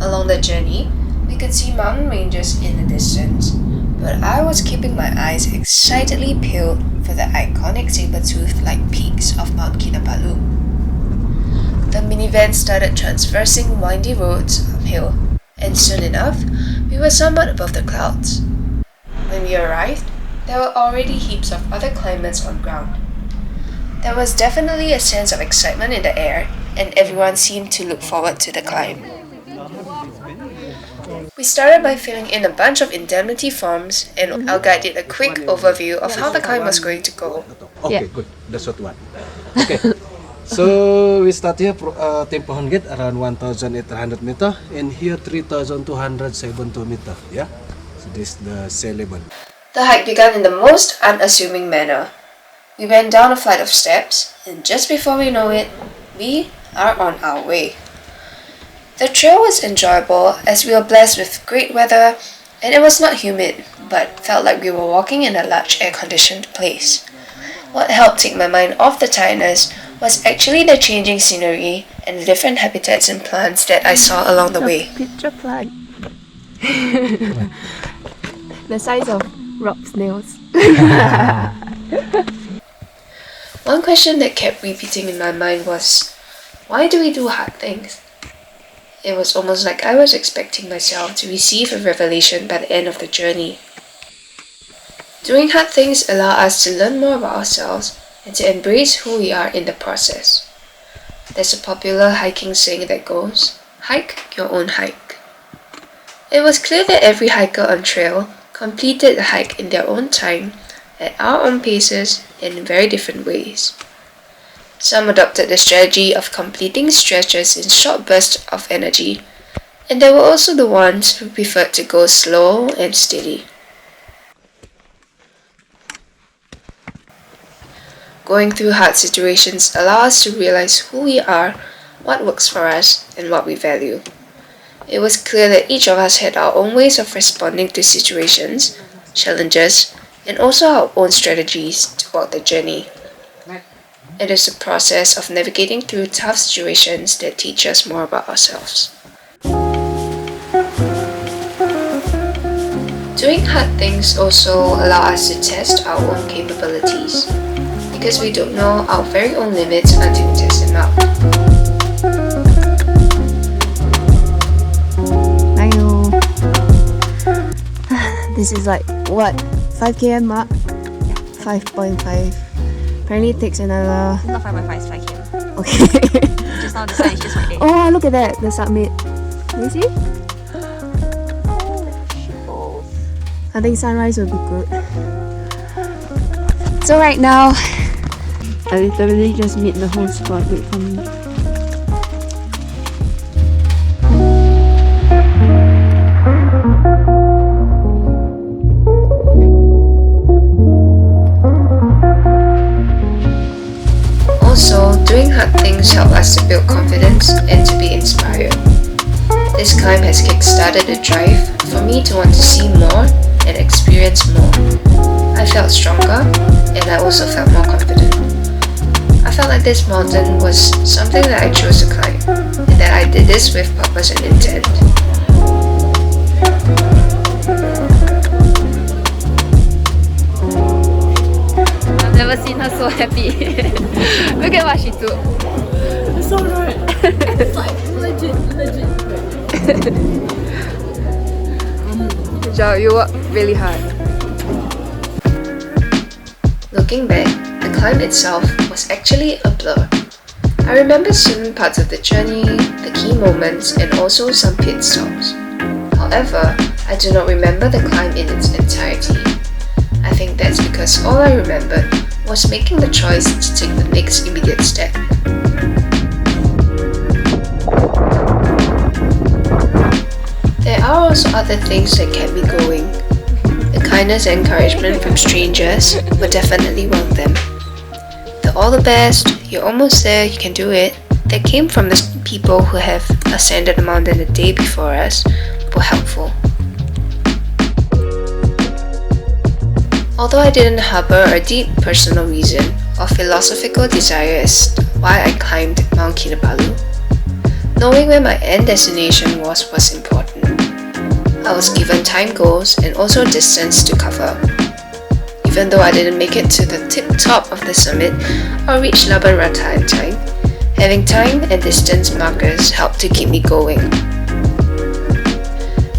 Along the journey, we could see mountain ranges in the distance, but I was keeping my eyes excitedly peeled for the iconic saber-tooth-like peaks of Mount Kinabalu. The minivan started traversing windy roads uphill, and soon enough, we were somewhat above the clouds. When we arrived, there were already heaps of other climbers on ground. There was definitely a sense of excitement in the air, and everyone seemed to look forward to the climb. We started by filling in a bunch of indemnity forms, and our guide did a quick overview of how the climb was going to go. Okay, good. That's what one. Okay, so we start here tempohan gate around 1,800 meter, and here 3,272 meter. Yeah, so this is the sea level. The hike began in the most unassuming manner. We went down a flight of steps, and just before we know it, we are on our way. The trail was enjoyable as we were blessed with great weather, and it was not humid, but felt like we were walking in a large air-conditioned place. What helped take my mind off the tiredness was actually the changing scenery and the different habitats and plants that I saw along the way. Picture plant. The size of rock snails. One question that kept repeating in my mind was, why do we do hard things? It was almost like I was expecting myself to receive a revelation by the end of the journey. Doing hard things allow us to learn more about ourselves and to embrace who we are in the process. There's a popular hiking saying that goes, hike your own hike. It was clear that every hiker on trail completed the hike in their own time, at our own paces, and in very different ways. Some adopted the strategy of completing stretches in short bursts of energy, and there were also the ones who preferred to go slow and steady. Going through hard situations allow us to realize who we are, what works for us, and what we value. It was clear that each of us had our own ways of responding to situations, challenges, and also our own strategies to walk the journey. It is the process of navigating through tough situations that teach us more about ourselves. Doing hard things also allow us to test our own capabilities, because we don't know our very own limits until we test them out. I know. This is like, what, 5 km mark? 5.5. Apparently it takes another... Not 5.5, it's 5 km. Okay. Just now the sun is just right there. Oh, look at that, the summit. Can you see? I think sunrise will be good. So right now, I literally just meet the whole spot. Wait for me. Also, doing hard things help us to build confidence and to be inspired. This climb has kick-started a drive for me to want to see more and experience more. I felt stronger, and I also felt more confident. I felt like this mountain was something that I chose to climb, and that I did this with purpose and intent. I've never seen her so happy. Look at what she took. It's alright. It's like legit. Good job, you worked really hard. Looking back, the climb itself was actually a blur. I remember certain parts of the journey, the key moments, and also some pit stops. However, I do not remember the climb in its entirety. I think that's because all I remembered was making the choice to take the next immediate step. There are also other things that kept me going. The kindness and encouragement from strangers were definitely one of them. The all the best, you're almost there, you can do it, that came from the people who have ascended the mountain the day before us were helpful. Although I didn't harbor a deep personal reason or philosophical desire as why I climbed Mount Kinabalu, Knowing where my end destination was important. I was given time goals and also distance to cover. Even though I didn't make it to the tip top of the summit or reach Laban Rata in time, having time and distance markers helped to keep me going.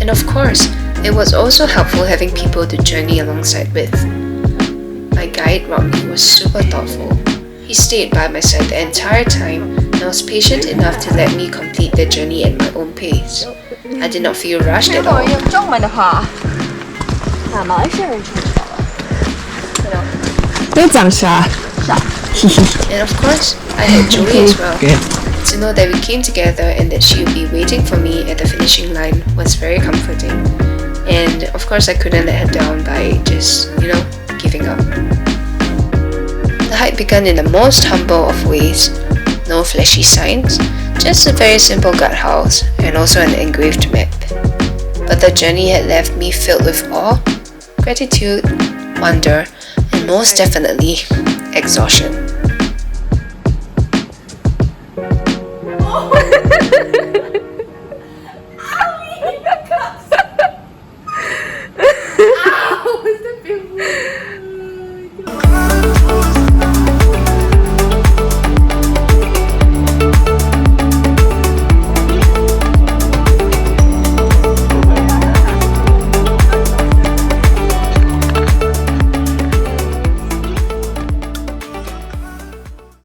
And of course, it was also helpful having people to journey alongside with. My guide Rodney was super thoughtful. He stayed by my side the entire time and was patient enough to let me complete the journey at my own pace. I did not feel rushed at all. 用中文的话，那马来西亚人知道了。都长啥？ And of course, I had Julie as well. Okay. To know that we came together and that she would be waiting for me at the finishing line was very comforting. And of course, I couldn't let her down by just, giving up. The hike began in the most humble of ways. No flashy signs, just a very simple guardhouse and also an engraved map. But the journey had left me filled with awe, gratitude, wonder, and most definitely, exhaustion.